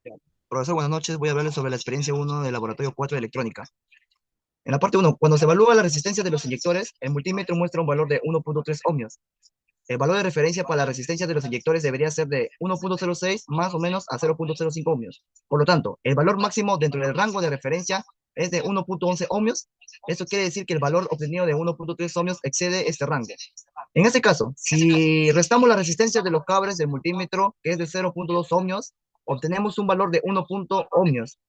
Ya. Profesor, buenas noches. Voy a hablarles sobre la experiencia 1 del laboratorio 4 de electrónica. En la parte 1, cuando se evalúa la resistencia de los inyectores, el multímetro muestra un valor de 1.3 ohmios. El valor de referencia para la resistencia de los inyectores debería ser de 1.06 más o menos a 0.05 ohmios. Por lo tanto, el valor máximo dentro del rango de referencia es de 1.11 ohmios. Esto quiere decir que el valor obtenido de 1.3 ohmios excede este rango. En este caso, si restamos la resistencia de los cables del multímetro, que es de 0.2 ohmios, obtenemos un valor de 1 ohmios.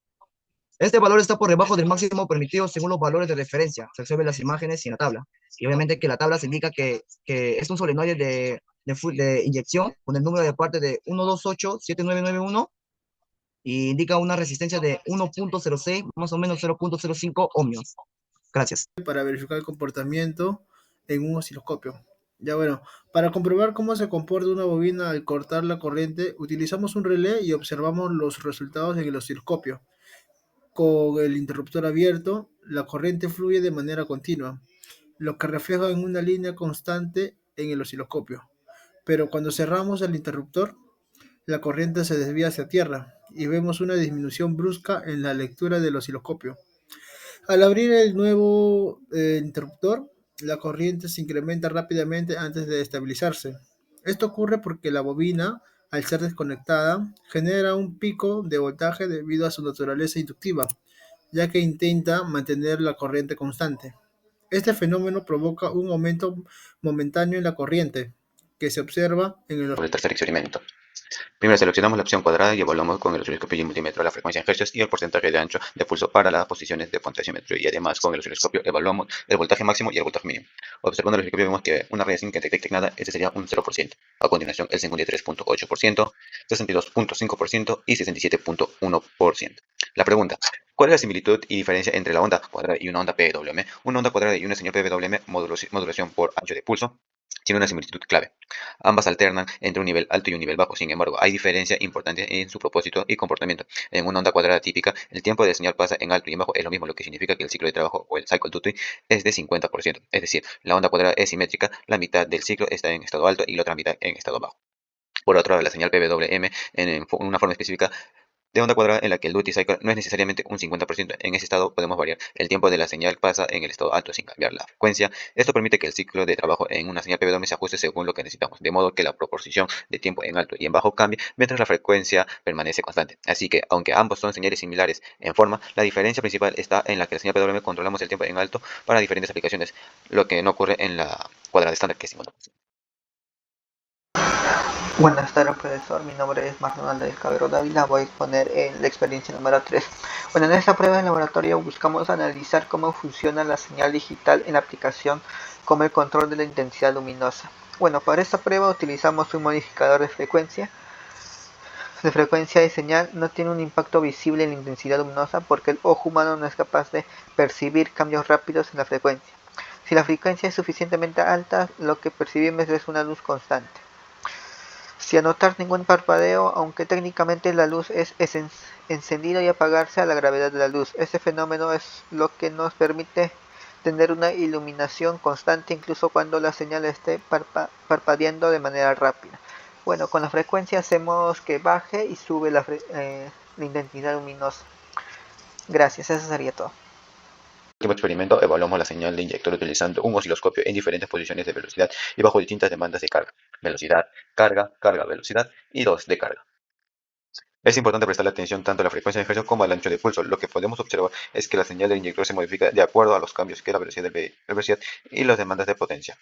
Este valor está por debajo del máximo permitido según los valores de referencia. Se observan las imágenes y en la tabla. Y obviamente que la tabla se indica que es un solenoide de inyección con el número de parte de 1287991 y indica una resistencia de 1.06, más o menos 0.05 ohmios. Gracias. Para verificar el comportamiento en un osciloscopio. Ya bueno, para comprobar cómo se comporta una bobina al cortar la corriente, utilizamos un relé y observamos los resultados en el osciloscopio. Con el interruptor abierto, la corriente fluye de manera continua, lo que refleja en una línea constante en el osciloscopio. Pero cuando cerramos el interruptor, la corriente se desvía hacia tierra y vemos una disminución brusca en la lectura del osciloscopio. Al abrir el nuevo interruptor, la corriente se incrementa rápidamente antes de estabilizarse. Esto ocurre porque la bobina, al ser desconectada, genera un pico de voltaje debido a su naturaleza inductiva, ya que intenta mantener la corriente constante. Este fenómeno provoca un aumento momentáneo en la corriente, que se observa en el... Por el tercer experimento. Primero seleccionamos la opción cuadrada y evaluamos con el osciloscopio y el multímetro la frecuencia en hercios y el porcentaje de ancho de pulso para las posiciones de potenciómetro, y además con el osciloscopio evaluamos el voltaje máximo y el voltaje mínimo. Observando el osciloscopio vemos que una raya sin que detecte nada, este sería un 0%. A continuación el 53.8%, 62.5% y 67.1%. La pregunta: ¿cuál es la similitud y diferencia entre la onda cuadrada y una onda PWM? Una onda cuadrada y una señal PWM modulación por ancho de pulso tiene una similitud clave. Ambas alternan entre un nivel alto y un nivel bajo. Sin embargo, hay diferencia importante en su propósito y comportamiento. En una onda cuadrada típica, el tiempo de señal pasa en alto y en bajo es lo mismo, lo que significa que el ciclo de trabajo o el cycle duty es de 50%. Es decir, la onda cuadrada es simétrica, la mitad del ciclo está en estado alto y la otra mitad en estado bajo. Por otro lado, la señal PWM en una forma específica de onda cuadrada en la que el duty cycle no es necesariamente un 50%. En ese estado podemos variar el tiempo de la señal pasa en el estado alto sin cambiar la frecuencia. Esto permite que el ciclo de trabajo en una señal PWM se ajuste según lo que necesitamos, de modo que la proporción de tiempo en alto y en bajo cambie mientras la frecuencia permanece constante. Así que, aunque ambos son señales similares en forma, la diferencia principal está en la que la señal PWM controlamos el tiempo en alto para diferentes aplicaciones, lo que no ocurre en la cuadrada estándar, que es 50%. Buenas tardes, profesor. Mi nombre es Marlon del Cabero Dávila. Voy a exponer la experiencia número 3. Bueno, en esta prueba de laboratorio buscamos analizar cómo funciona la señal digital en la aplicación como el control de la intensidad luminosa. Bueno, para esta prueba utilizamos un modificador de frecuencia. De frecuencia de señal no tiene un impacto visible en la intensidad luminosa porque el ojo humano no es capaz de percibir cambios rápidos en la frecuencia. Si la frecuencia es suficientemente alta, lo que percibimos es una luz constante. Sin notar ningún parpadeo, aunque técnicamente la luz es encendida y apagarse a la gravedad de la luz. Este fenómeno es lo que nos permite tener una iluminación constante incluso cuando la señal esté parpadeando de manera rápida. Bueno, con la frecuencia hacemos que baje y sube la intensidad luminosa. Gracias, eso sería todo. En el último experimento evaluamos la señal de inyector utilizando un osciloscopio en diferentes posiciones de velocidad y bajo distintas demandas de carga: velocidad, carga, carga, velocidad y 2 de carga. Es importante prestarle atención tanto a la frecuencia de ejercicio como al ancho de pulso. Lo que podemos observar es que la señal del inyector se modifica de acuerdo a los cambios que la velocidad y las demandas de potencia.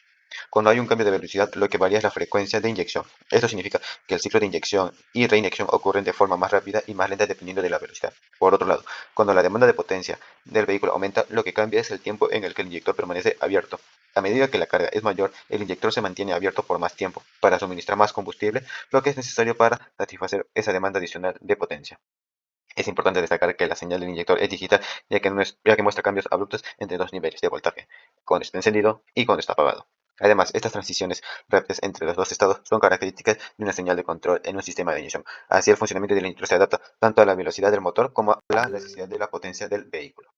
Cuando hay un cambio de velocidad, lo que varía es la frecuencia de inyección. Esto significa que el ciclo de inyección y reinyección ocurren de forma más rápida y más lenta dependiendo de la velocidad. Por otro lado, cuando la demanda de potencia del vehículo aumenta, lo que cambia es el tiempo en el que el inyector permanece abierto. A medida que la carga es mayor, el inyector se mantiene abierto por más tiempo para suministrar más combustible, lo que es necesario para satisfacer esa demanda adicional de potencia. Es importante destacar que la señal del inyector es digital, ya que muestra cambios abruptos entre dos niveles de voltaje, cuando está encendido y cuando está apagado. Además, estas transiciones rápidas entre los dos estados son características de una señal de control en un sistema de inyección. Así, el funcionamiento del inyector se adapta tanto a la velocidad del motor como a la necesidad de la potencia del vehículo.